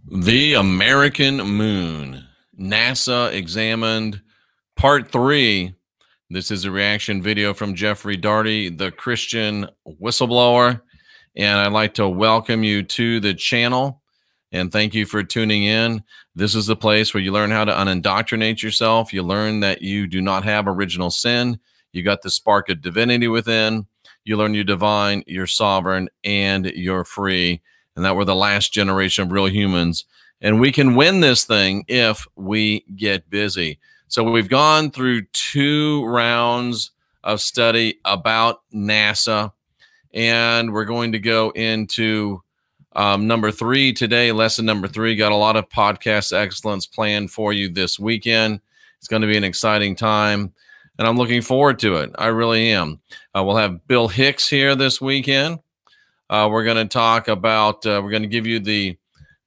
The American Moon. NASA examined part 3. This is a reaction video from Jeffrey Daugherty, the Christian whistleblower. And I'd like to welcome you to the channel and thank you for tuning in. This is the place where you learn how to unindoctrinate yourself. You learn that you do not have original sin. You got the spark of divinity within. You learn you're divine, you're sovereign, and you're free. And that we're the last generation of real humans. And we can win this thing if we get busy. So we've gone through 2 rounds of study about NASA. And we're going to go into number 3 today, lesson number 3. Got a lot of podcast excellence planned for you this weekend. It's going to be an exciting time. And I'm looking forward to it. I really am. We'll have Bill Hicks here this weekend. We're going to talk about, we're going to give you the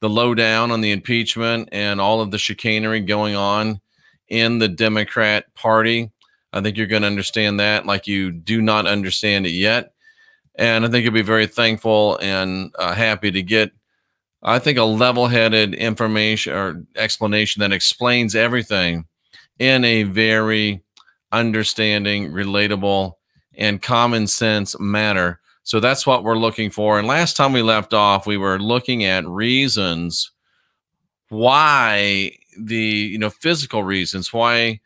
lowdown on the impeachment and all of the chicanery going on in the Democrat Party. I think you're going to understand that like you do not understand it yet. And I think you'll be very thankful and happy to get, I think, a level-headed information or explanation that explains everything in a very understanding, relatable, and common sense manner. So that's what we're looking for. And last time we left off, we were looking at reasons why physical reasons, why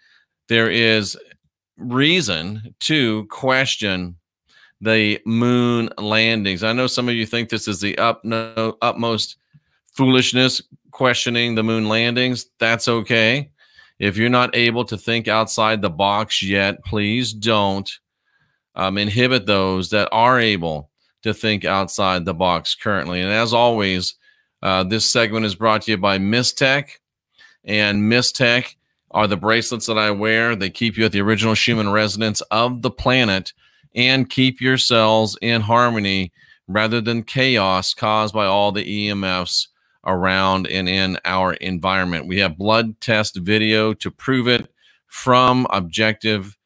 there is reason to question the moon landings. I know some of you think this is the utmost foolishness, questioning the moon landings. That's okay. If you're not able to think outside the box yet, please don't. Inhibit those that are able to think outside the box currently. And as always, this segment is brought to you by Mystech. And Mystech are the bracelets that I wear. They keep you at the original Schumann resonance of the planet and keep your cells in harmony rather than chaos caused by all the EMFs around and in our environment. We have blood test video to prove it from objective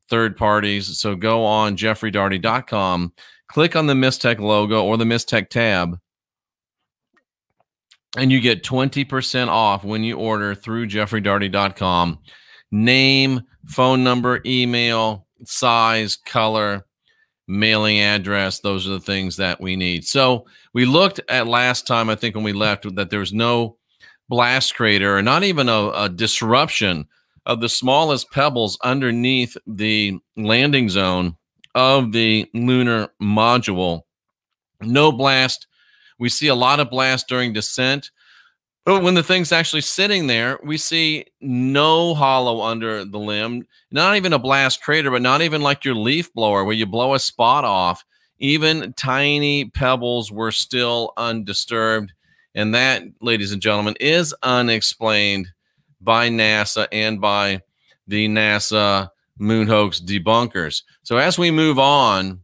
third parties. So go on jeffreydaugherty.com, click on the Mystech logo or the Mystech tab, and you get 20% off when you order through jeffreydaugherty.com. Name, phone number, email, size, color, mailing address. Those are the things that we need. So we looked at last time, I think when we left, that there was no blast crater or not even a disruption of the smallest pebbles underneath the landing zone of the lunar module. No blast. We see a lot of blast during descent, but when the thing's actually sitting there, we see no hollow under the limb, not even a blast crater, but not even like your leaf blower where you blow a spot off. Even tiny pebbles were still undisturbed. And that, ladies and gentlemen, is unexplained by NASA and by the NASA moon hoax debunkers. So as we move on,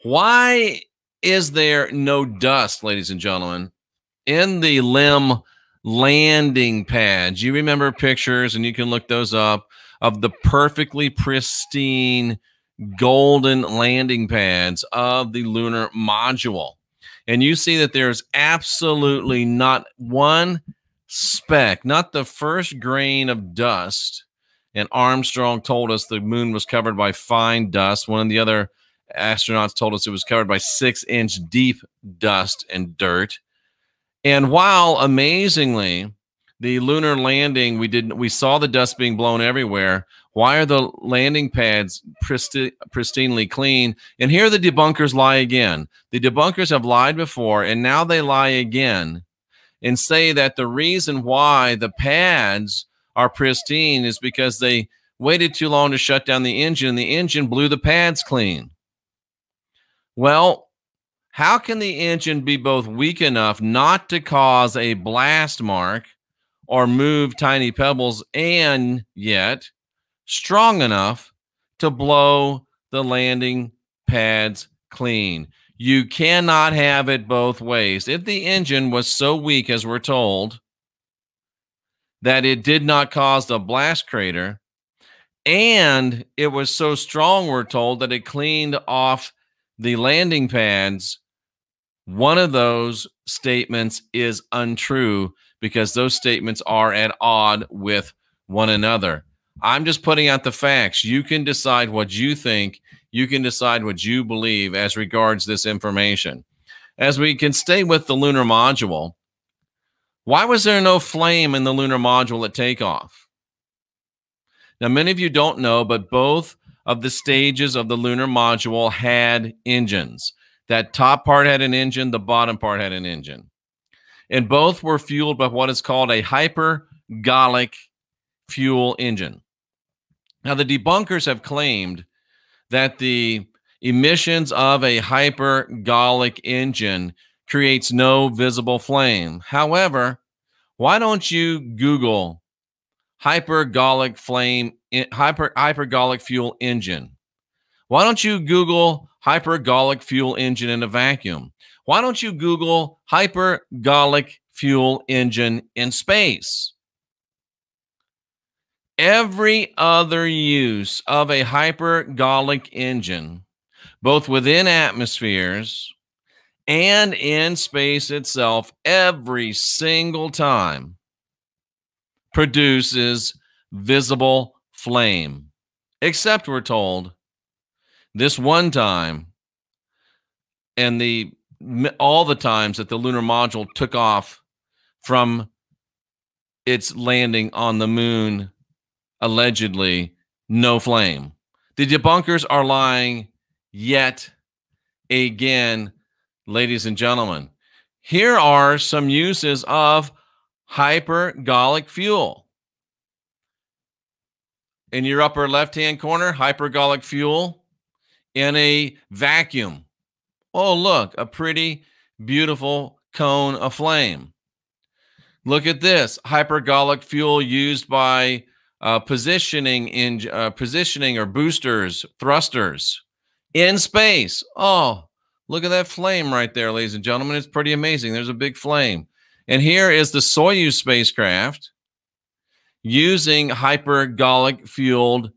why is there no dust, ladies and gentlemen, in the limb landing pads? You remember pictures, and you can look those up, of the perfectly pristine golden landing pads of the lunar module. And you see that there's absolutely not one speck, not the first grain of dust. And Armstrong told us the moon was covered by fine dust. One of the other astronauts told us it was covered by 6-inch deep dust and dirt. And while amazingly the lunar landing, we saw the dust being blown everywhere, why are the landing pads pristinely clean? And here the debunkers lie again. The debunkers have lied before, and now they lie again and say that the reason why the pads are pristine is because they waited too long to shut down the engine, and the engine blew the pads clean. Well, how can the engine be both weak enough not to cause a blast mark or move tiny pebbles, and yet strong enough to blow the landing pads clean? You cannot have it both ways. If the engine was so weak, as we're told, that it did not cause the blast crater, and it was so strong, we're told, that it cleaned off the landing pads, one of those statements is untrue because those statements are at odds with one another. I'm just putting out the facts. You can decide what you think. You can decide what you believe as regards this information. As we can stay with the lunar module, why was there no flame in the lunar module at takeoff? Now, many of you don't know, but both of the stages of the lunar module had engines. That top part had an engine, the bottom part had an engine. And both were fueled by what is called a hypergolic fuel engine. Now, the debunkers have claimed that the emissions of a hypergolic engine creates no visible flame. However, why don't you Google hypergolic fuel engine? Why don't you Google hypergolic fuel engine in a vacuum? Why don't you Google hypergolic fuel engine in space? Every other use of a hypergolic engine, both within atmospheres and in space itself, every single time produces visible flame, except we're told this one time and all the times that the lunar module took off from its landing on the moon, allegedly, no flame. The debunkers are lying yet again, ladies and gentlemen. Here are some uses of hypergolic fuel. In your upper left-hand corner, hypergolic fuel in a vacuum. Oh, look, a pretty beautiful cone of flame. Look at this, hypergolic fuel used by positioning or boosters, thrusters in space. Oh, look at that flame right there, ladies and gentlemen. It's pretty amazing. There's a big flame. And here is the Soyuz spacecraft using hypergolic fueled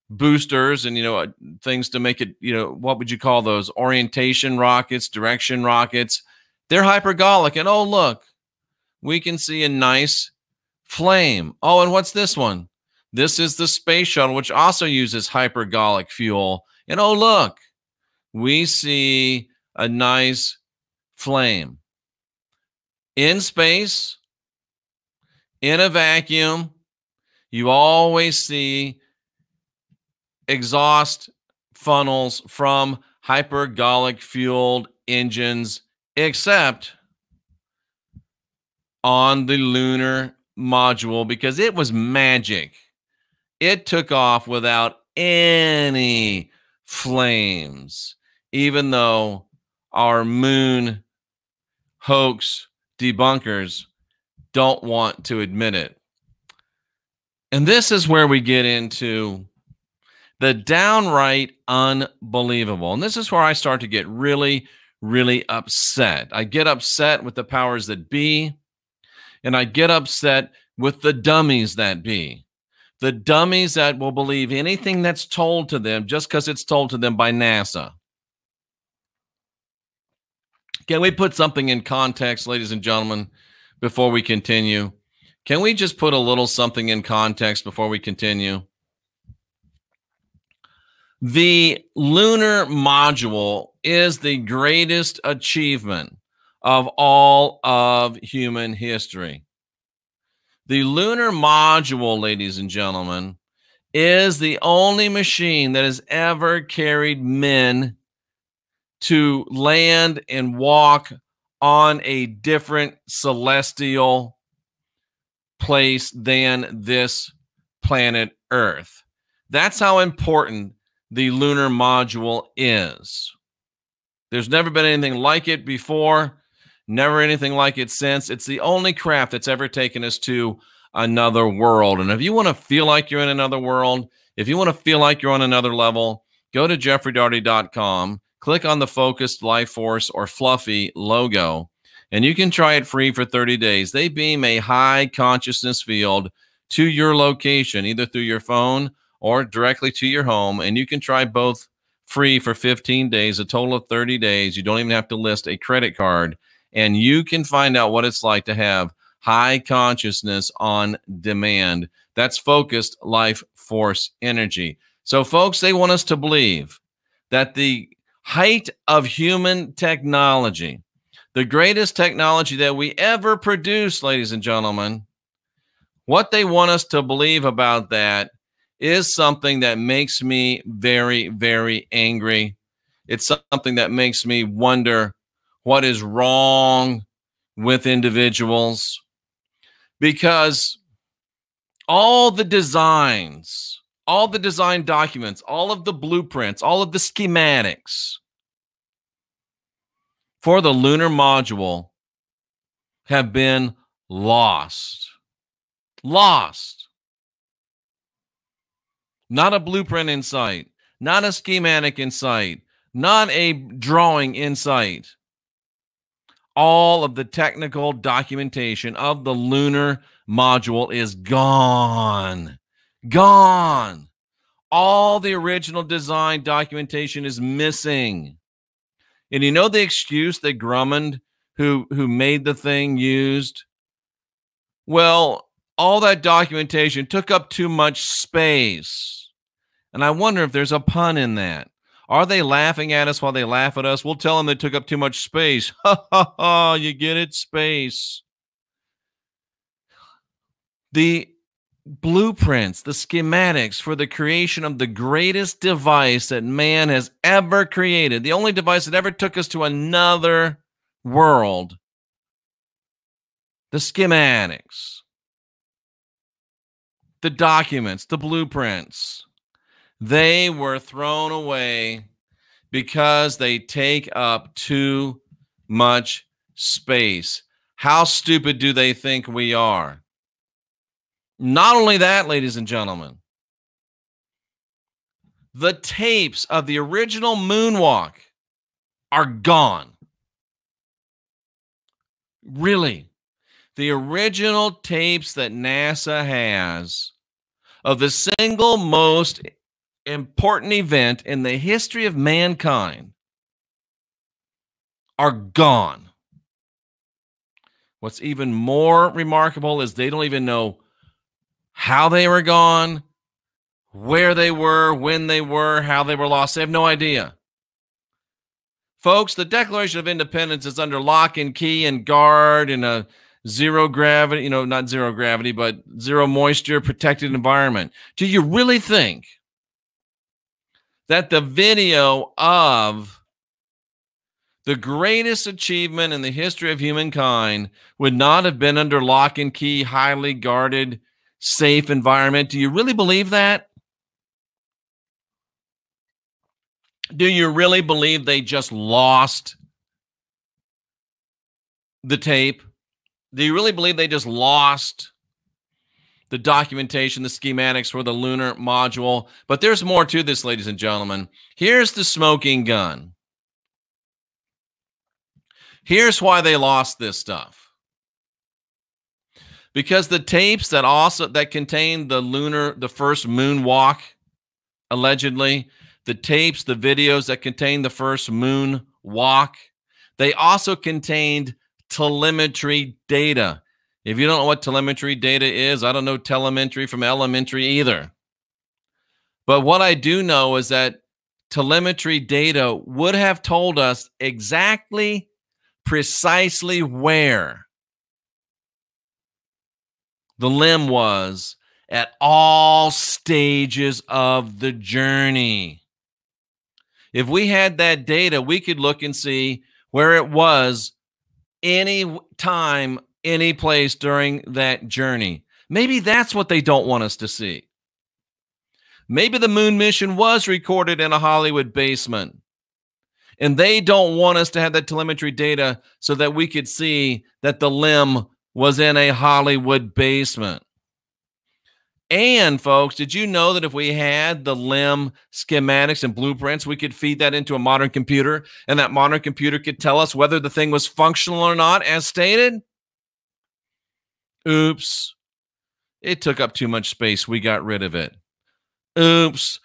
boosters and, things to make it, what would you call those? Orientation rockets, direction rockets. They're hypergolic. And oh, look, we can see a nice flame. Oh, and what's this one? This is the space shuttle, which also uses hypergolic fuel. And oh, look, we see a nice flame. In space, in a vacuum, you always see exhaust funnels from hypergolic fueled engines, except on the lunar module, because it was magic. It took off without any flames, even though our moon hoax debunkers don't want to admit it. And this is where we get into the downright unbelievable. And this is where I start to get really, really upset. I get upset with the powers that be, and I get upset with the dummies that be. The dummies that will believe anything that's told to them just because it's told to them by NASA. Can we put something in context, ladies and gentlemen, before we continue? Can we just put a little something in context before we continue? The lunar module is the greatest achievement of all of human history. The lunar module, ladies and gentlemen, is the only machine that has ever carried men to land and walk on a different celestial place than this planet Earth. That's how important the lunar module is. There's never been anything like it before, never anything like it since. It's the only craft that's ever taken us to another world. And if you want to feel like you're in another world, if you want to feel like you're on another level, go to jeffreydaugherty.com, click on the Focused Life Force or Fluffy logo, and you can try it free for 30 days. They beam a high consciousness field to your location, either through your phone or directly to your home, and you can try both free for 15 days, a total of 30 days. You don't even have to list a credit card, and you can find out what it's like to have high consciousness on demand. That's focused life force energy. So, folks, they want us to believe that the height of human technology, the greatest technology that we ever produced, ladies and gentlemen, what they want us to believe about that is something that makes me very, very angry. It's something that makes me wonder what is wrong with individuals, because all the designs, all the design documents, all of the blueprints, all of the schematics for the lunar module have been lost. Lost. Not a blueprint in sight, not a schematic in sight, not a drawing in sight. All of the technical documentation of the lunar module is gone. Gone. All the original design documentation is missing. And you know the excuse that Drummond, who made the thing, used? Well, all that documentation took up too much space. And I wonder if there's a pun in that. Are they laughing at us while they laugh at us? We'll tell them they took up too much space. Ha ha ha, you get it? Space. The blueprints, the schematics for the creation of the greatest device that man has ever created, the only device that ever took us to another world, the schematics, the documents, the blueprints, they were thrown away because they take up too much space. How stupid do they think we are? Not only that, ladies and gentlemen, the tapes of the original moonwalk are gone. Really, the original tapes that NASA has of the single most important event in the history of mankind are gone. What's even more remarkable is they don't even know how they were gone, where they were, when they were, how they were lost. They have no idea. Folks, the Declaration of Independence is under lock and key and guard in a zero gravity, not zero gravity, but zero moisture protected environment. Do you really think that the video of the greatest achievement in the history of humankind would not have been under lock and key, highly guarded, safe environment? Do you really believe that? Do you really believe they just lost the tape? Do you really believe they just lost the documentation, the schematics for the lunar module? But there's more to this, ladies and gentlemen. Here's the smoking gun. Here's why they lost this stuff. Because the tapes that contain the first moonwalk, allegedly, the tapes, the videos that contain the first moonwalk, they also contained telemetry data. If you don't know what telemetry data is, I don't know telemetry from elementary either. But what I do know is that telemetry data would have told us exactly, precisely where the limb was at all stages of the journey. If we had that data, we could look and see where it was any time, any place during that journey. Maybe that's what they don't want us to see. Maybe the moon mission was recorded in a Hollywood basement, and they don't want us to have that telemetry data so that we could see that the limb was in a Hollywood basement. And, folks, did you know that if we had the limb schematics and blueprints, we could feed that into a modern computer, and that modern computer could tell us whether the thing was functional or not, as stated? Oops. It took up too much space. We got rid of it. Oops.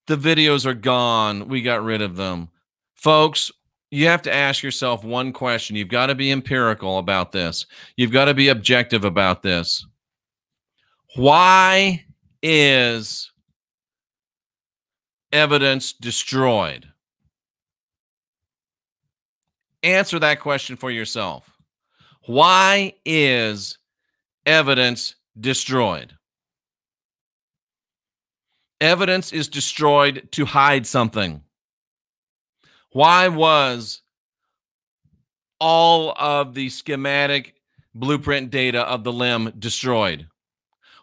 The videos are gone. We got rid of them. Folks, you have to ask yourself one question. You've got to be empirical about this. You've got to be objective about this. Why is evidence destroyed? Answer that question for yourself. Why is evidence destroyed? Evidence is destroyed to hide something. Why was all of the schematic blueprint data of the limb destroyed?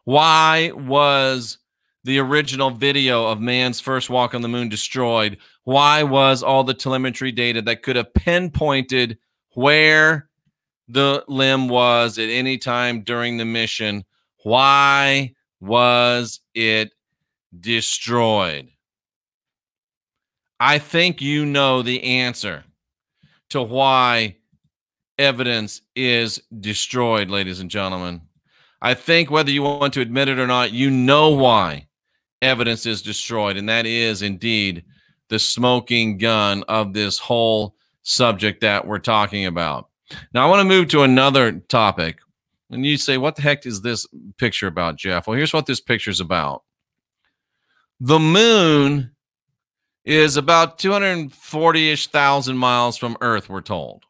Why was the original video of man's first walk on the moon destroyed? Why was all the telemetry data that could have pinpointed where the limb was at any time during the mission? Why was it destroyed? I think you know the answer to why evidence is destroyed, ladies and gentlemen. I think whether you want to admit it or not, you know why evidence is destroyed, and that is indeed the smoking gun of this whole subject that we're talking about. Now, I want to move to another topic, and you say, what the heck is this picture about, Jeff? Well, here's what this picture is about. The moon is about 240-ish thousand miles from Earth, we're told.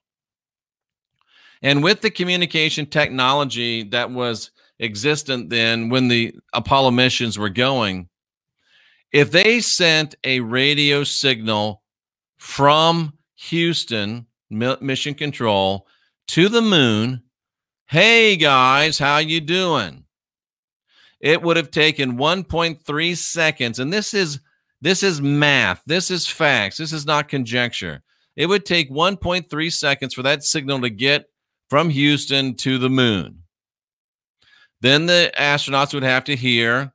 And with the communication technology that was existent then when the Apollo missions were going, if they sent a radio signal from Houston Mission Control to the moon, hey guys, how you doing? It would have taken 1.3 seconds, and this is math, this is facts, this is not conjecture. It would take 1.3 seconds for that signal to get from Houston to the moon. Then the astronauts would have to hear,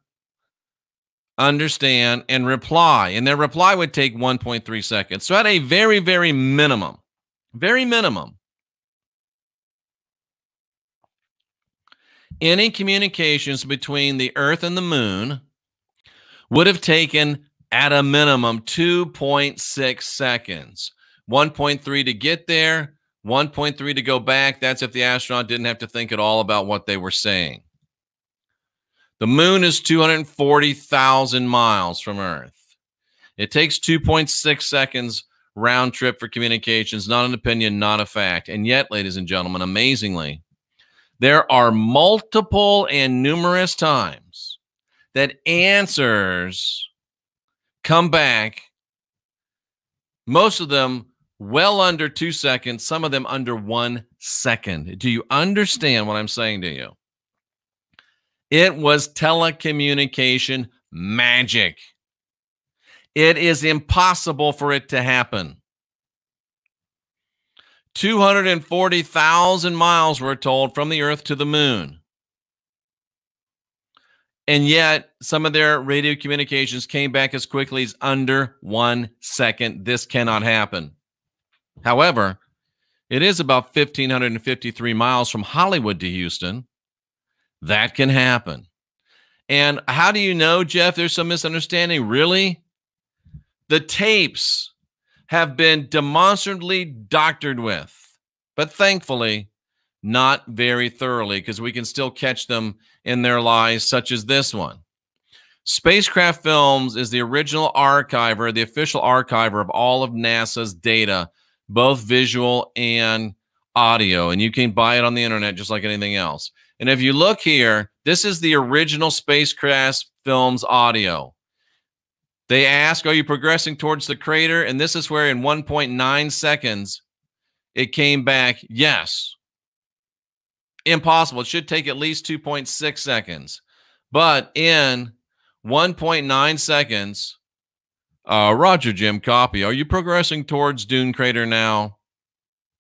understand, and reply. And their reply would take 1.3 seconds. So at a very, very minimum, any communications between the Earth and the moon would have taken, at a minimum, 2.6 seconds. 1.3 to get there, 1.3 to go back. That's if the astronaut didn't have to think at all about what they were saying. The moon is 240,000 miles from Earth. It takes 2.6 seconds round trip for communications, not an opinion, not a fact. And yet, ladies and gentlemen, amazingly, there are multiple and numerous times that answers come back, most of them well under 2 seconds, some of them under 1 second. Do you understand what I'm saying to you? It was telecommunication magic. It is impossible for it to happen. 240,000 miles, we're told, from the Earth to the moon. And yet, some of their radio communications came back as quickly as under 1 second. This cannot happen. However, it is about 1,553 miles from Hollywood to Houston. That can happen. And how do you know, Jeff, there's some misunderstanding? Really? The tapes have been demonstrably doctored with, but thankfully not very thoroughly, because we can still catch them in their lies, such as this one. Spacecraft Films is the original archiver, the official archiver of all of NASA's data, both visual and audio, and you can buy it on the internet just like anything else. And if you look here, this is the original Spacecraft Films audio. They ask, are you progressing towards the crater? And this is where in 1.9 seconds, it came back, yes. Impossible. It should take at least 2.6 seconds. But in 1.9 seconds, Roger, Jim, copy. Are you progressing towards Dune Crater now?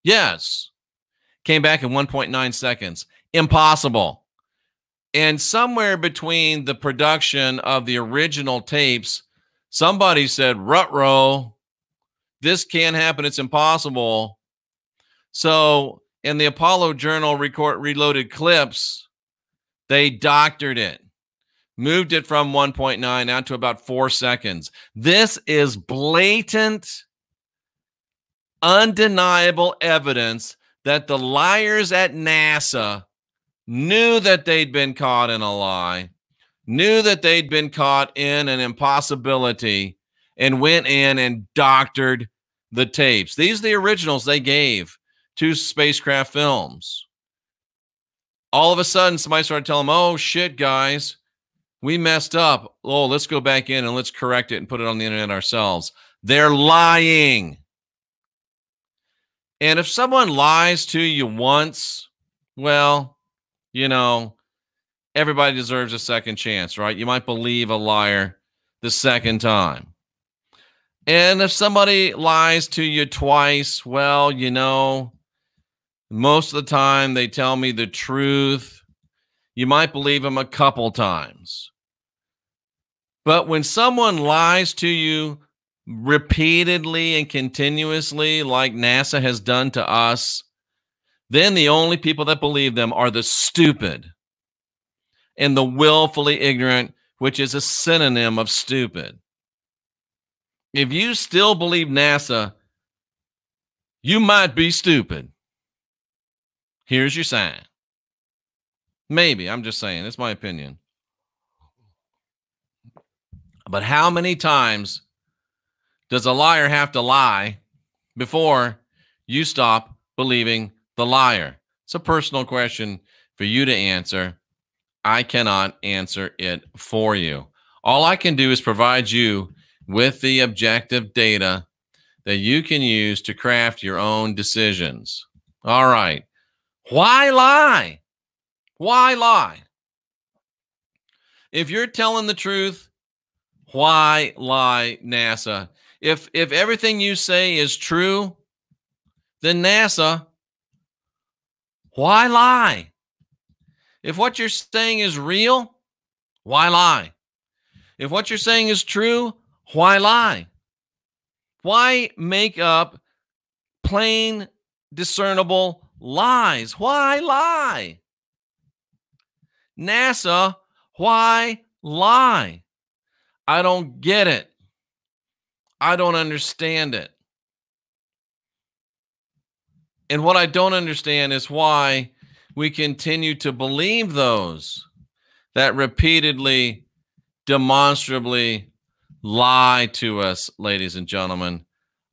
Yes. Came back in 1.9 seconds. Impossible. And somewhere between the production of the original tapes, somebody said, ruh-roh, this can't happen. It's impossible. So in the Apollo Journal Reloaded clips, they doctored it. Moved it from 1.9 out to about 4 seconds. This is blatant, undeniable evidence that the liars at NASA knew that they'd been caught in a lie, knew that they'd been caught in an impossibility, and went in and doctored the tapes. These are the originals they gave to spacecraft films. All of a sudden, somebody started telling them, oh, shit, guys, we messed up. Oh, let's go back in and let's correct it and put it on the internet ourselves. They're lying. And if someone lies to you once, well, you know, everybody deserves a second chance, right? You might believe a liar the second time. And if somebody lies to you twice, well, you know, most of the time they tell me the truth. You might believe them a couple times. But when someone lies to you repeatedly and continuously, like NASA has done to us, then the only people that believe them are the stupid and the willfully ignorant, which is a synonym of stupid. If you still believe NASA, you might be stupid. Here's your sign. Maybe, I'm just saying, it's my opinion. But how many times does a liar have to lie before you stop believing the liar? It's a personal question for you to answer. I cannot answer it for you. All I can do is provide you with the objective data that you can use to craft your own decisions. All right. Why lie? Why lie? If you're telling the truth, why lie, NASA? If everything you say is true, then NASA, why lie? If what you're saying is real, why lie? If what you're saying is true, why lie? Why make up plain, discernible lies? Why lie? NASA, why lie? I don't get it. I don't understand it. And what I don't understand is why we continue to believe those that repeatedly, demonstrably lie to us, ladies and gentlemen.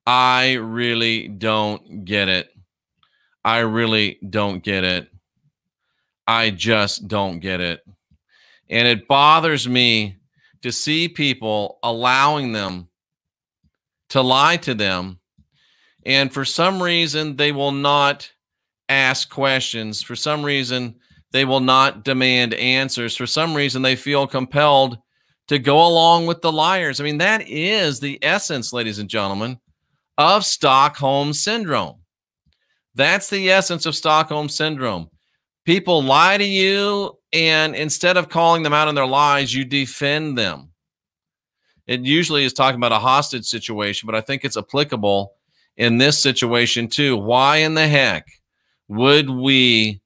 I really don't get it. I really don't get it. I just don't get it. And it bothers me to see people allowing them to lie to them. And for some reason, they will not ask questions. For some reason, they will not demand answers. For some reason, they feel compelled to go along with the liars. I mean, that is the essence, ladies and gentlemen, of Stockholm Syndrome. That's the essence of Stockholm Syndrome. People lie to you, and instead of calling them out on their lies, you defend them. It usually is talking about a hostage situation, but I think it's applicable in this situation too. Why in the heck would we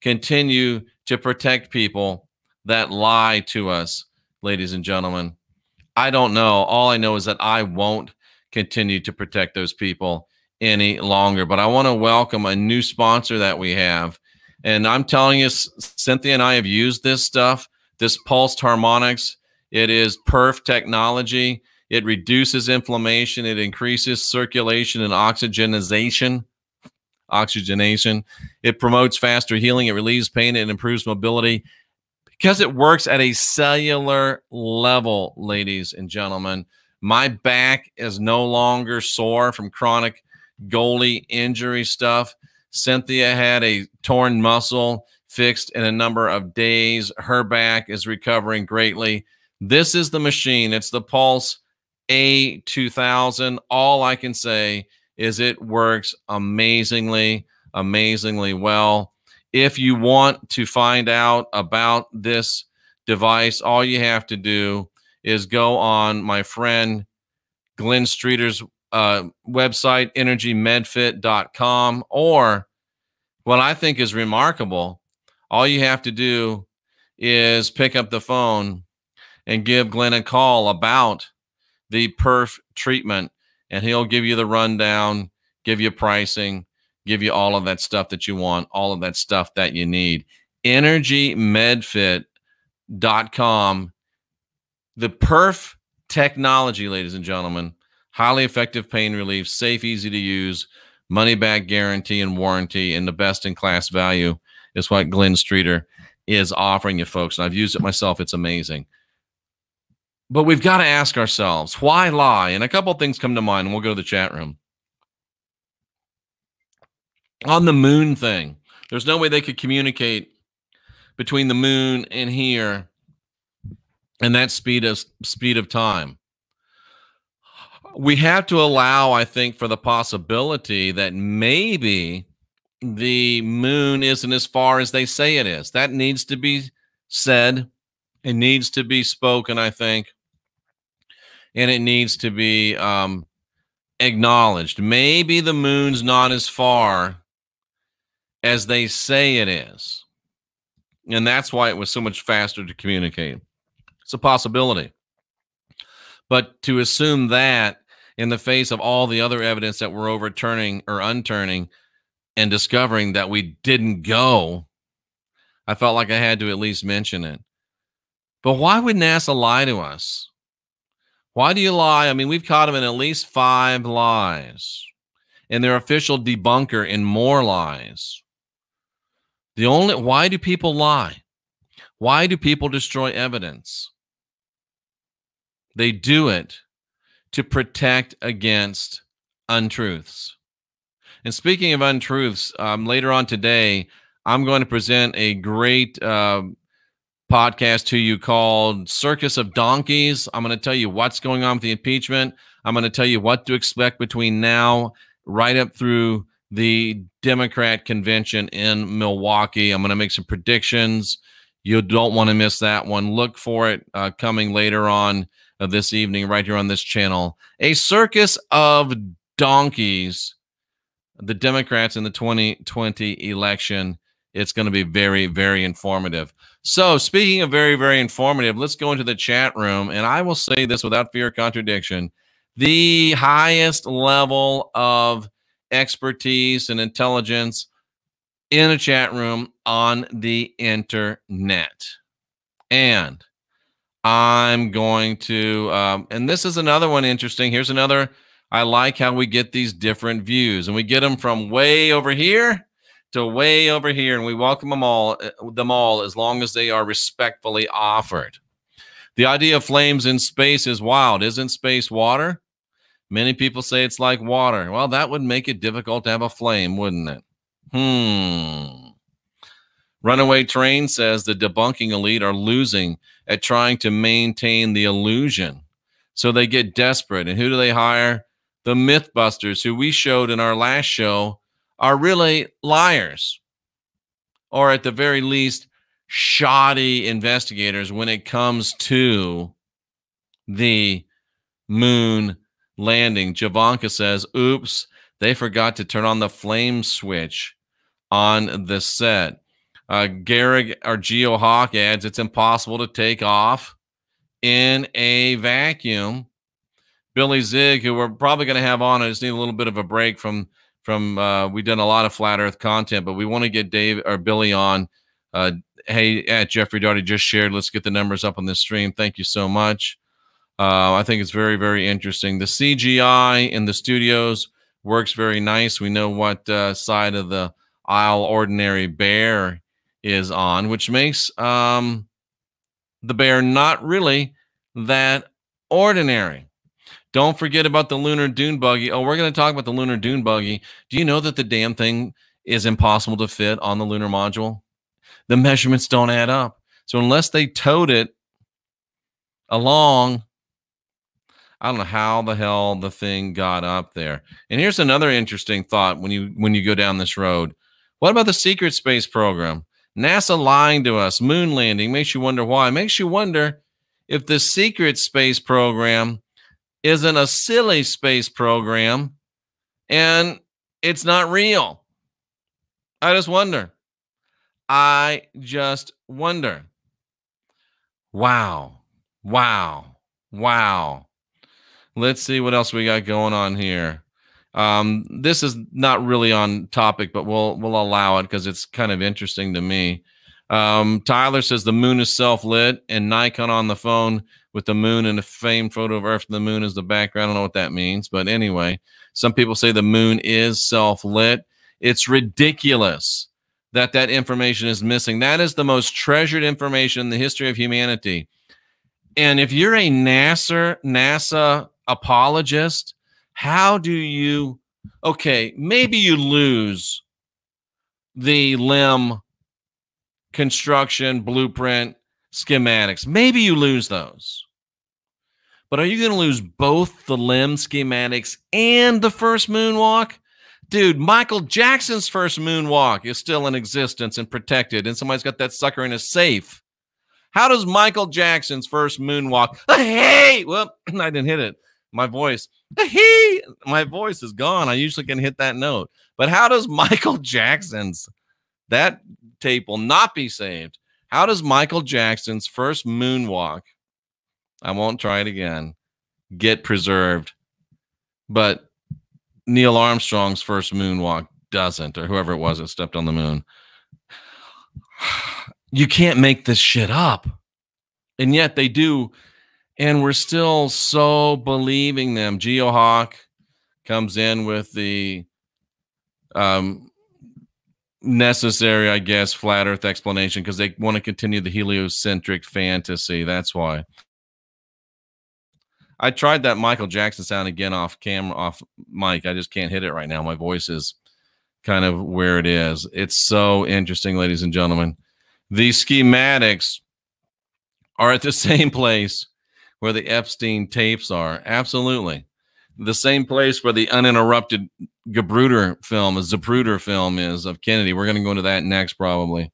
continue to protect people that lie to us, ladies and gentlemen? I don't know. All I know is that I won't continue to protect those people any longer. But I want to welcome a new sponsor that we have. And I'm telling you, Cynthia and I have used this stuff, this pulsed harmonics. It is perf technology. It reduces inflammation. It increases circulation and oxygenation. It promotes faster healing. It relieves pain. It improves mobility because it works at a cellular level, ladies and gentlemen. My back is no longer sore from chronic goalie injury stuff. Cynthia had a torn muscle fixed in a number of days. Her back is recovering greatly. This is the machine. It's the Pulse A2000. All I can say is it works amazingly, amazingly well. If you want to find out about this device, all you have to do is go on my friend Glenn Streeter's website, energymedfit.com, or what I think is remarkable, all you have to do is pick up the phone and give Glenn a call about the perf treatment, and he'll give you the rundown, give you pricing, give you all of that stuff that you want, all of that stuff that you need. EnergyMedFit.com. The perf technology, ladies and gentlemen, highly effective pain relief, safe, easy to use, money back guarantee and warranty, and the best in class value is what Glenn Streeter is offering you folks. And I've used it myself. It's amazing. But we've got to ask ourselves, why lie? And a couple of things come to mind, and we'll go to the chat room. On the moon thing, there's no way they could communicate between the moon and here and that speed of time. We have to allow, I think, for the possibility that maybe the moon isn't as far as they say it is. That needs to be said. It needs to be spoken, I think. And it needs to be acknowledged. Maybe the moon's not as far as they say it is. And that's why it was so much faster to communicate. It's a possibility. But to assume that in the face of all the other evidence that we're overturning or unturning and discovering that we didn't go, I felt like I had to at least mention it. But why would NASA lie to us? Why do you lie? I mean, we've caught them in at least 5 lies, and their official debunker in more lies. Why do people lie? Why do people destroy evidence? They do it to protect against untruths. And speaking of untruths, later on today, I'm going to present a great podcast to you called Circus of Donkeys. I'm going to tell you what's going on with the impeachment. I'm going to tell you what to expect between now right up through the Democrat convention in Milwaukee. I'm going to make some predictions. You don't want to miss that one. Look for it coming later on this evening right here on this channel. A Circus of Donkeys, the Democrats in the 2020 election. It's going to be very, very informative. So speaking of very, very informative, let's go into the chat room. And I will say this without fear of contradiction. The highest level of expertise and intelligence in a chat room on the internet. And I'm going to, and this is another one interesting. Here's another. I like how we get these different views, and we get them from way over here to way over here, and we welcome them all as long as they are respectfully offered. The idea of flames in space is wild. Isn't space water? Many people say it's like water. Well, that would make it difficult to have a flame, wouldn't it? Runaway Train says the debunking elite are losing at trying to maintain the illusion. So they get desperate. And who do they hire? The Mythbusters, who we showed in our last show, are really liars, or at the very least, shoddy investigators when it comes to the moon landing. Javanka says, oops, they forgot to turn on the flame switch on the set. Garrig or GeoHawk adds, it's impossible to take off in a vacuum. Billy Zig, who we're probably going to have on, I just need a little bit of a break from we've done a lot of flat earth content, but we want to get Dave or Billy on. Hey, at Jeffrey Daugherty just shared, let's get the numbers up on this stream. Thank you so much. I think it's very, very interesting. The CGI in the studios works very nice. We know what side of the aisle Ordinary Bear is on, which makes the bear not really that ordinary. Don't forget about the lunar dune buggy. Oh, we're going to talk about the lunar dune buggy. Do you know that the damn thing is impossible to fit on the lunar module? The measurements don't add up. So unless they towed it along, I don't know how the hell the thing got up there. And here's another interesting thought when you go down this road. What about the secret space program? NASA lying to us. Moon landing makes you wonder why. Makes you wonder if the secret space program isn't a silly space program and it's not real. I just wonder. Wow. Wow. Wow. Let's see what else we got going on here. This is not really on topic, but we'll allow it because it's kind of interesting to me. Tyler says the moon is self-lit, and Nikon on the phone with the moon and a famed photo of Earth and the moon is the background. I don't know what that means, but anyway, some people say the moon is self-lit. It's ridiculous that that information is missing. That is the most treasured information in the history of humanity. And if you're a NASA apologist, how do you, okay, maybe you lose the limb construction, blueprint, schematics. Maybe you lose those. But are you going to lose both the limb schematics and the first moonwalk? Dude, Michael Jackson's first moonwalk is still in existence and protected, and somebody's got that sucker in a safe. How does Michael Jackson's first moonwalk? Hey, well, I didn't hit it. My voice, hey, my voice is gone. I usually can hit that note. But how does Michael Jackson's, that tape will not be saved. How does Michael Jackson's first moonwalk, I won't try it again, get preserved? But Neil Armstrong's first moonwalk doesn't, or whoever it was that stepped on the moon. You can't make this shit up. And yet they do. And we're still so believing them. GeoHawk comes in with the necessary, I guess, flat earth explanation because they want to continue the heliocentric fantasy. That's why. I tried that Michael Jackson sound again off camera, off mic. I just can't hit it right now. My voice is kind of where it is. It's so interesting, ladies and gentlemen. The schematics are at the same place where the Epstein tapes are. Absolutely. The same place where the uninterrupted Zapruder film is of Kennedy. We're going to go into that next, probably.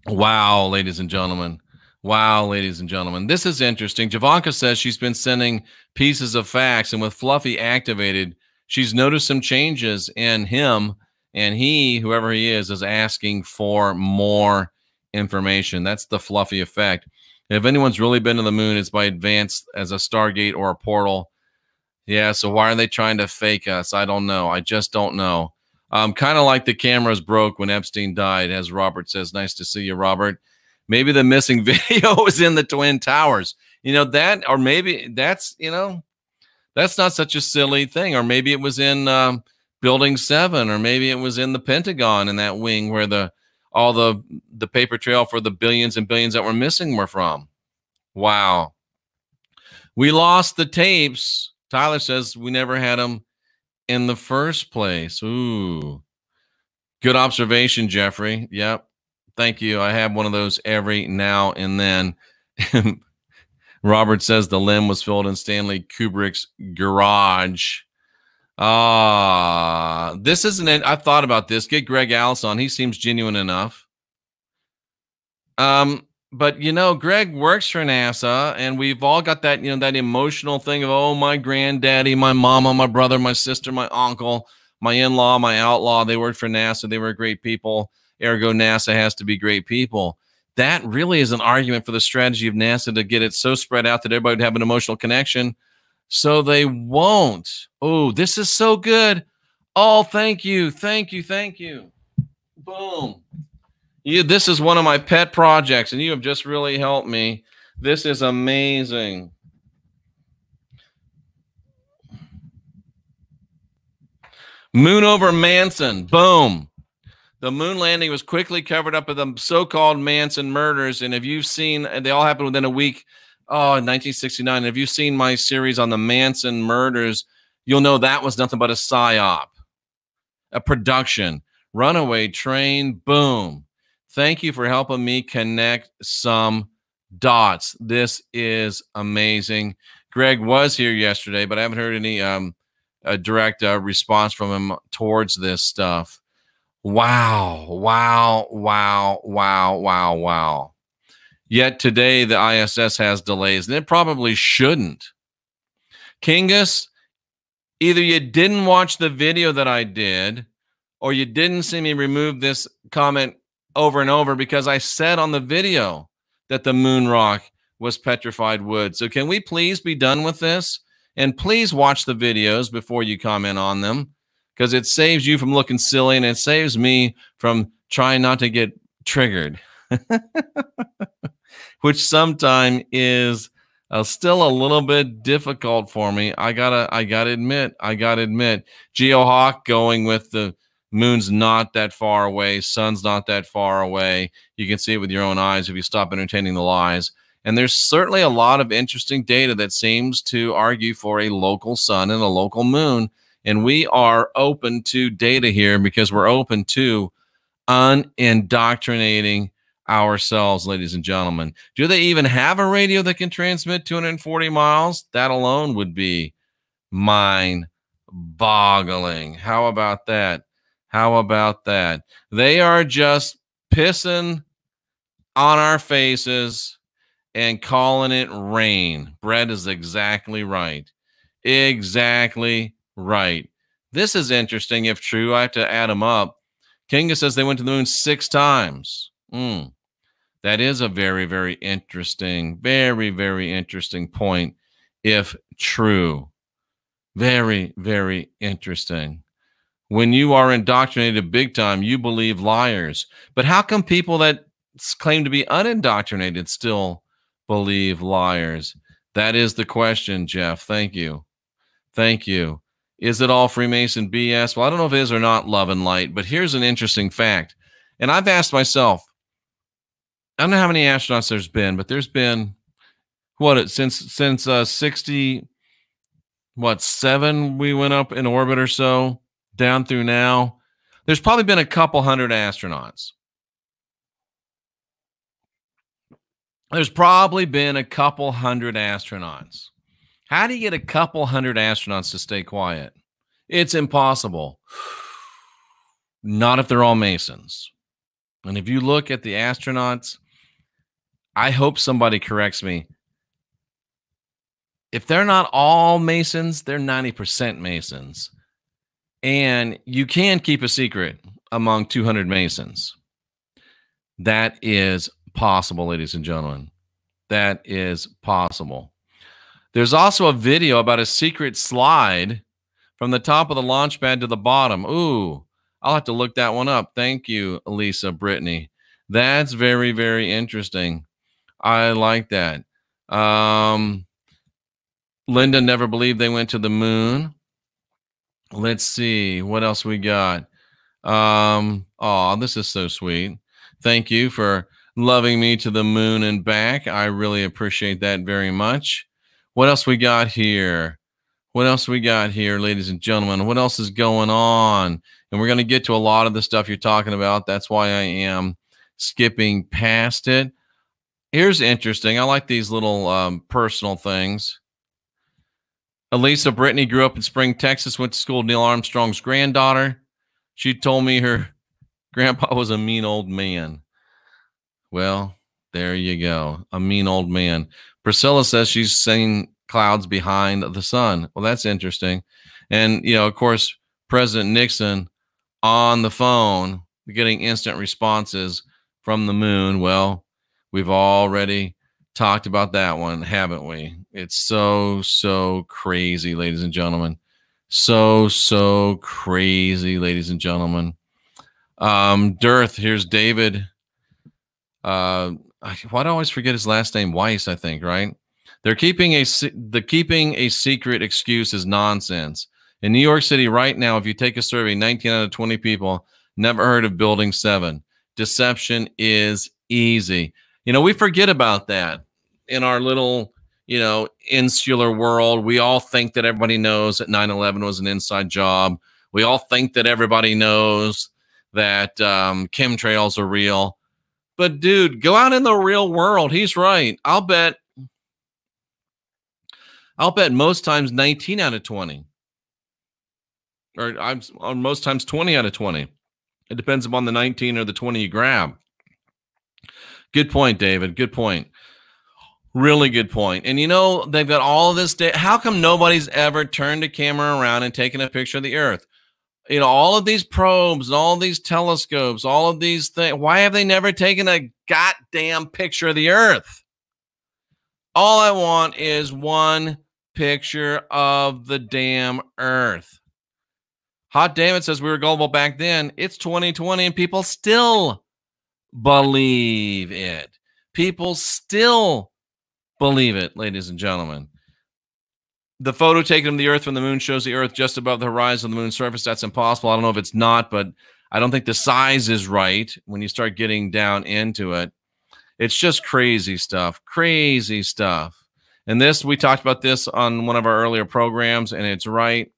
Wow, ladies and gentlemen. Wow, ladies and gentlemen. This is interesting. Javanka says she's been sending pieces of facts, and with Fluffy activated, she's noticed some changes in him, and he, whoever he is asking for more information. That's the Fluffy effect. If anyone's really been to the moon, it's by advanced as a Stargate or a portal. Yeah, so why are they trying to fake us? I don't know. I just don't know. Kind of like the cameras broke when Epstein died, as Robert says. Nice to see you, Robert. Maybe the missing video was in the Twin Towers. You know, that, or maybe that's, you know, that's not such a silly thing. Or maybe it was in Building 7, or maybe it was in the Pentagon in that wing where all the paper trail for the billions and billions that were missing were from. Wow. We lost the tapes. Tyler says we never had them in the first place. Ooh. Good observation, Jeffrey. Yep. Thank you. I have one of those every now and then. Robert says the limb was filled in Stanley Kubrick's garage. This isn't it. I've thought about this. Get Greg Alice on. He seems genuine enough. But you know, Greg works for NASA, and we've all got that, you know, that emotional thing of, oh, my granddaddy, my mama, my brother, my sister, my uncle, my in-law, my outlaw, they worked for NASA. They were great people. Ergo, NASA has to be great people. That really is an argument for the strategy of NASA to get it so spread out that everybody would have an emotional connection. So they won't. Oh, this is so good. Oh, thank you. Thank you. Thank you. Boom. This is one of my pet projects, and you have just really helped me. This is amazing. Moon over Manson. Boom. The moon landing was quickly covered up with the so-called Manson murders. And if you've seen, they all happened within a week. Oh, in 1969. If you've seen my series on the Manson murders, you'll know that was nothing but a psyop, a production. Runaway Train. Boom. Thank you for helping me connect some dots. This is amazing. Greg was here yesterday, but I haven't heard any direct response from him towards this stuff. Wow, wow, wow, wow, wow, wow. Yet today the ISS has delays, and it probably shouldn't. Kingus, either you didn't watch the video that I did, or you didn't see me remove this comment over and over, because I said on the video that the moon rock was petrified wood. So can we please be done with this? And please watch the videos before you comment on them, because it saves you from looking silly and it saves me from trying not to get triggered, which sometimes is still a little bit difficult for me. I gotta admit. GeoHawk going with the moon's not that far away, sun's not that far away. You can see it with your own eyes if you stop entertaining the lies. And there's certainly a lot of interesting data that seems to argue for a local sun and a local moon. And we are open to data here because we're open to unindoctrinating ourselves, ladies and gentlemen. Do they even have a radio that can transmit 240 miles? That alone would be mind-boggling. How about that? How about that? They are just pissing on our faces and calling it rain. Brett is exactly right. Exactly right. This is interesting if true. I have to add them up. Kinga says they went to the moon 6 times. That is a very, very interesting point if true. Very, very interesting. When you are indoctrinated big time, you believe liars. But how come people that claim to be unindoctrinated still believe liars? That is the question, Jeff. Thank you. Thank you. Is it all Freemason BS? Well, I don't know if it is or not, Love and Light, but here's an interesting fact. And I've asked myself, I don't know how many astronauts there's been, but there's been, since 60, 7 we went up in orbit or so, down through now. There's probably been a couple hundred astronauts. There's probably been a couple hundred astronauts. How do you get a couple hundred astronauts to stay quiet? It's impossible. Not if they're all Masons. And if you look at the astronauts, I hope somebody corrects me. If they're not all Masons, they're 90% Masons. And you can keep a secret among 200 Masons. That is possible, ladies and gentlemen. That is possible. There's also a video about a secret slide from the top of the launch pad to the bottom. Ooh, I'll have to look that one up. Thank you, Lisa Brittany. That's very, very interesting. I like that. Linda never believed they went to the moon. Let's see what else we got. Oh, this is so sweet. Thank you for loving me to the moon and back. I really appreciate that very much. What else we got here? What else we got here, ladies and gentlemen? What else is going on? And we're going to get to a lot of the stuff you're talking about. That's why I am skipping past it. Here's interesting. I like these little personal things. Elisa Brittany grew up in Spring, Texas, went to school with Neil Armstrong's granddaughter. She told me her grandpa was a mean old man. Well, there you go. A mean old man. Priscilla says she's seen clouds behind the sun. Well, that's interesting. And, you know, of course, President Nixon on the phone getting instant responses from the moon. Well, we've already talked about that one, haven't we? It's so crazy, ladies and gentlemen. So crazy, ladies and gentlemen. Dearth, here's David. Why do I always forget his last name? Weiss, I think, right? They're keeping a secret excuse is nonsense. In New York City right now, if you take a survey, 19 out of 20 people never heard of Building 7. Deception is easy. You know, we forget about that in our little, you know, insular world. We all think that everybody knows that 9/11 was an inside job. We all think that everybody knows that chemtrails are real. But dude, go out in the real world. He's right. I'll bet most times 19 out of 20. Or most times 20 out of 20. It depends upon the 19 or the 20 you grab. Good point, David. Good point. Really good point. And you know, they've got all of this data. How come nobody's ever turned a camera around and taken a picture of the Earth? You know, all of these probes, and all of these telescopes, all of these things. Why have they never taken a goddamn picture of the earth. All I want is one picture of the damn earth. Hot David says we were gullible back then. It's 2020 and people still believe it. People still believe it, ladies and gentlemen. The photo taken of the earth from the moon shows the earth just above the horizon of the moon's surface. That's impossible. I don't know if it's not, but I don't think the size is right when you start getting down into it. It's just crazy stuff, crazy stuff. And this, we talked about this on one of our earlier programs, and it's right.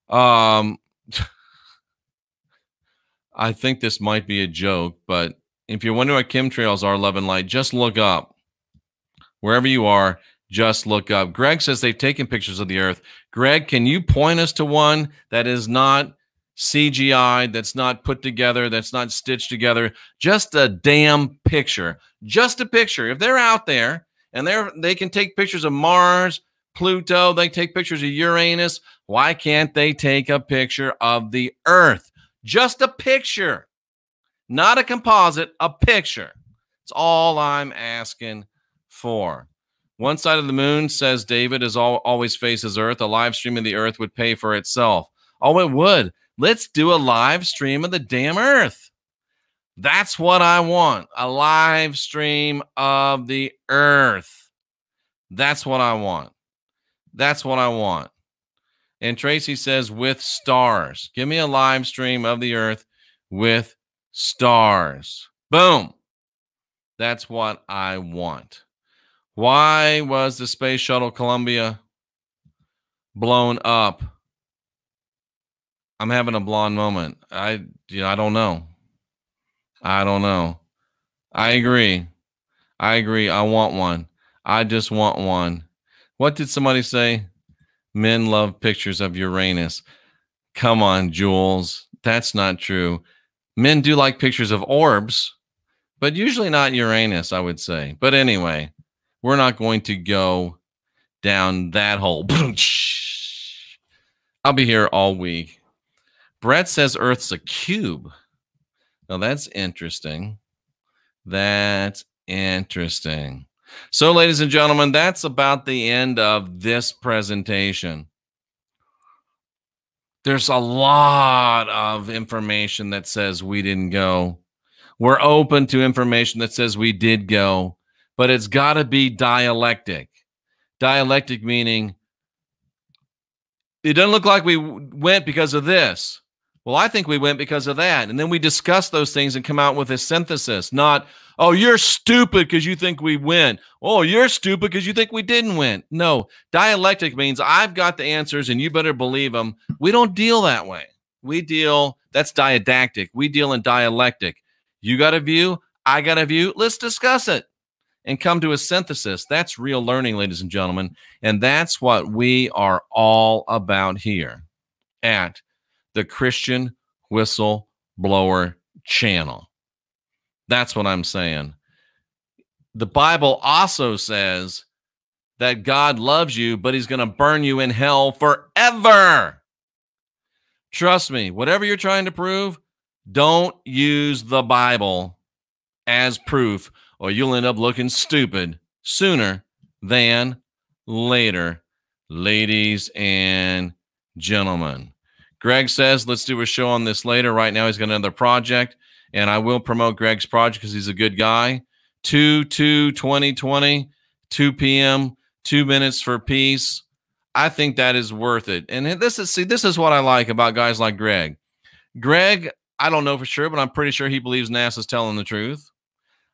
I think this might be a joke, but if you're wondering what chemtrails are, love and light, just look up. Wherever you are, just look up. Greg says they've taken pictures of the earth. Greg, can you point us to one that is not CGI, that's not put together, that's not stitched together? Just a damn picture. Just a picture. If they're out there and they can take pictures of Mars, Pluto, they take pictures of Uranus, why can't they take a picture of the earth? Just a picture. Not a composite, a picture. It's all I'm asking for. One side of the moon, says David, is always faces Earth. A live stream of the Earth would pay for itself. Oh, it would. Let's do a live stream of the damn Earth. That's what I want. A live stream of the Earth. That's what I want. That's what I want. And Tracy says, with stars. Give me a live stream of the Earth with stars. Boom. That's what I want. Why was the space shuttle Columbia blown up? I'm having a blonde moment. I don't know. I don't know. I agree. I want one. I just want one. What did somebody say? Men love pictures of Uranus. Come on, Jules. That's not true. Men do like pictures of orbs, but usually not Uranus, I would say. But anyway, we're not going to go down that hole. I'll be here all week. Brett says Earth's a cube. Now, that's interesting. That's interesting. So, ladies and gentlemen, that's about the end of this presentation. There's a lot of information that says we didn't go. We're open to information that says we did go, but it's got to be dialectic. Dialectic meaning it doesn't look like we went because of this. Well, I think we went because of that. And then we discuss those things and come out with a synthesis, not, oh, you're stupid because you think we win. Oh, you're stupid because you think we didn't win. No, dialectic means I've got the answers and you better believe them. We don't deal that way. We deal, that's didactic. We deal in dialectic. You got a view, I got a view. Let's discuss it and come to a synthesis. That's real learning, ladies and gentlemen. And that's what we are all about here at the Christian Whistleblower channel. That's what I'm saying. The Bible also says that God loves you, but he's going to burn you in hell forever. Trust me, whatever you're trying to prove, don't use the Bible as proof, or you'll end up looking stupid sooner than later, ladies and gentlemen. Greg says, let's do a show on this later. Right now, he's got another project, and I will promote Greg's project because he's a good guy. 2/2/2020, 2 p.m., 2 minutes for peace. I think that is worth it. And this is what I like about guys like Greg. Greg, I don't know for sure, but I'm pretty sure he believes NASA's telling the truth.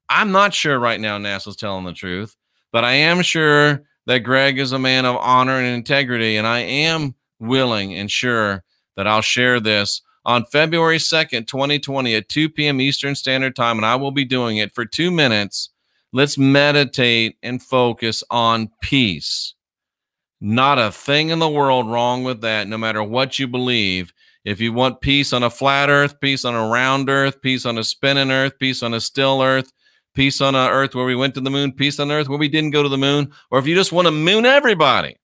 I'm not sure right now NASA's telling the truth, but I am sure that Greg is a man of honor and integrity, and I am willing and sure that I'll share this on February 2nd, 2020 at 2 p.m. Eastern Standard Time, and I will be doing it for 2 minutes. Let's meditate and focus on peace. Not a thing in the world wrong with that, no matter what you believe. If you want peace on a flat earth, peace on a round earth, peace on a spinning earth, peace on a still earth, peace on an earth where we went to the moon, peace on earth where we didn't go to the moon, or if you just want to moon everybody,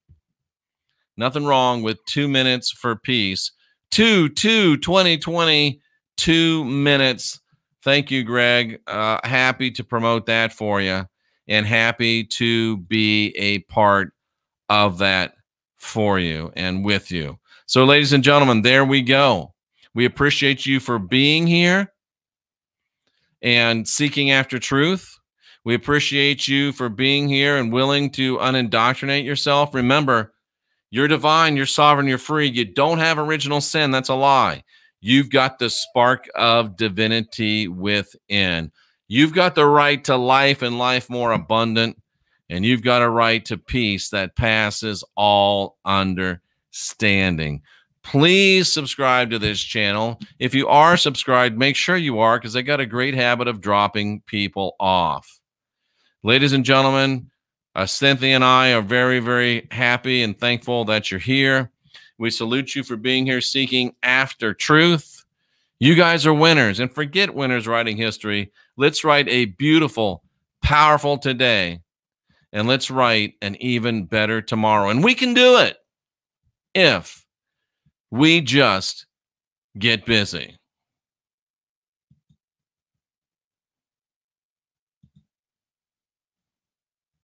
nothing wrong with 2 minutes for peace. 2/2/2020, 2 minutes Thank you, Greg. Happy to promote that for you and happy to be a part of that for you and with you. So, ladies and gentlemen, there we go. We appreciate you for being here and seeking after truth. We appreciate you for being here and willing to unindoctrinate yourself. Remember, you're divine, you're sovereign, you're free. You don't have original sin. That's a lie. You've got the spark of divinity within. You've got the right to life and life more abundant. And you've got a right to peace that passes all understanding. Please subscribe to this channel. If you are subscribed, make sure you are, because I got a great habit of dropping people off. Ladies and gentlemen, Cynthia and I are very, very happy and thankful that you're here. We salute you for being here seeking after truth. You guys are winners, and forget winners writing history. Let's write a beautiful, powerful today, and let's write an even better tomorrow. And we can do it if we just get busy.